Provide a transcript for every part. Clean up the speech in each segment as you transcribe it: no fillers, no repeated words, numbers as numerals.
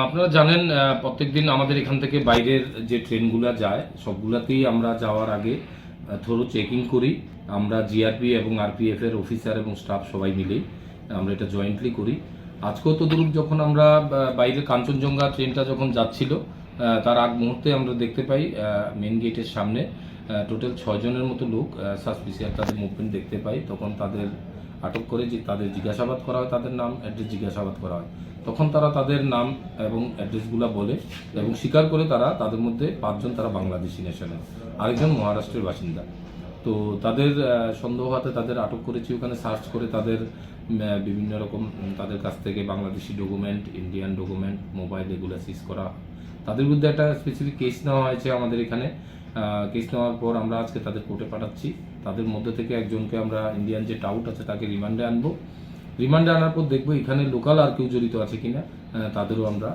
আপনারা জানেন প্রত্যেকদিন আমাদের এখান থেকে বাইরের যে ট্রেনগুলো যায় সবগুলাতেই আমরা যাওয়ার আগে থরো চেকিং করি। আমরা জিআরপি এবং আরপিএফ এর অফিসার এবং স্টাফ সবাই মিলেই আমরা এটা জয়েন্টলি করি। আজকেও তো ধরুন যখন আমরা বাইরের কাঞ্চনজঙ্ঘা ট্রেনটা যখন যাচ্ছিল তার আগ মুহূর্তে আমরা দেখতে পাই মেন গেটের সামনে টোটাল 6 জনের মতো লোক সাসপিসিয়াস তাদের মুভমেন্ট দেখতে পাই। তখন তাদের আটক করে যে তাদের জিজ্ঞাসাবাদ করা হয়, তাদের নাম অ্যাড্রেস জিজ্ঞাসাবাদ করা হয়। তখন তারা তাদের নাম এবং অ্যাড্রেসগুলো বলে এবং স্বীকার করে তাদের মধ্যে 5 জন তারা বাংলাদেশি ন্যাশনাল, আরেকজন মহারাষ্ট্রের বাসিন্দা। তো তাদের সন্দেহ হাতে তাদের আটক করেছি। ওখানে সার্চ করে তাদের বিভিন্ন রকম তাদের কাছ থেকে Bangladeshi document, Indian document, mobile এগুলো সিজ করা। তাদের বিরুদ্ধে একটা স্পেসিফিক কেস নেওয়া হয়েছে আমাদের এখানে। কেস নেওয়ার পর আমরা আজকে তাদের কোর্টে পাঠাচ্ছি। তাদের মধ্যে থেকে একজনকে আমরা ইন্ডিয়ান যে টাউট আছে তাকে রিমান্ডে আনবো। রিমান্ডে আনার পর দেখবো এখানে লোকাল আর কেউ জড়িত আছে কিনা, তাদেরও আমরা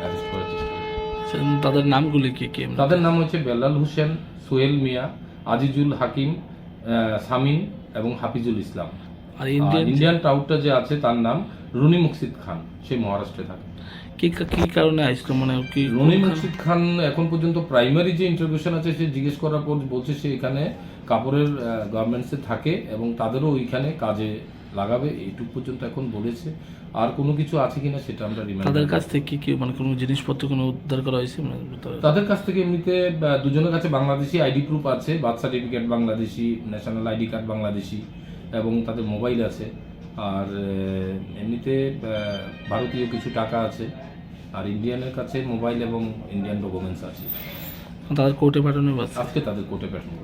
অ্যারেস্ট করার চেষ্টা করব। তাদের নামগুলি কি কি? তাদের নাম হচ্ছে বেলাল হোসেন, সোহেল মিয়া, আজিজুল হাকিম, সামিন এবং হাফিজুল ইসলাম। আর ইন্ডিয়ান টাউটটা যে আছে তার নাম রুনি মুকসিদ খান, সে মহারাষ্ট্রে থাকে। কি কারণে আসলো মানে কি? রুনি মুকসিদ খান এখন পর্যন্ত প্রাইমারি যে ইন্টারভিউশন আছে সে জিজ্ঞেস করার পর বলছে সে এখানে কাপড়ের গার্মেন্টসে থাকে এবং তাদেরও ওইখানে কাজে লাগাবে, এইটুকু পর্যন্ত এখন বলেছে। আর কোনো কিছু আছে কিনা সেটা আমরা রিমান্ড। তাদের কাছ থেকে কি মানে কোনো জিনিসপত্র কোনো উদ্ধার করা হয়েছে? তাদের কাছ থেকে এমনিতে দুজনের কাছে বাংলাদেশি আইডি প্রুফ আছে, birth certificate Bangladeshi, national ID card Bangladeshi এবং তাদের মোবাইল আছে। আর এমনিতে ভারতীয় কিছু টাকা আছে। আর ইন্ডিয়ানের কাছে মোবাইল এবং ইন্ডিয়ান ডকুমেন্টস আছে। তাদের কোর্টে পাঠানো? আজকে তাদের কোর্টে পাঠানো।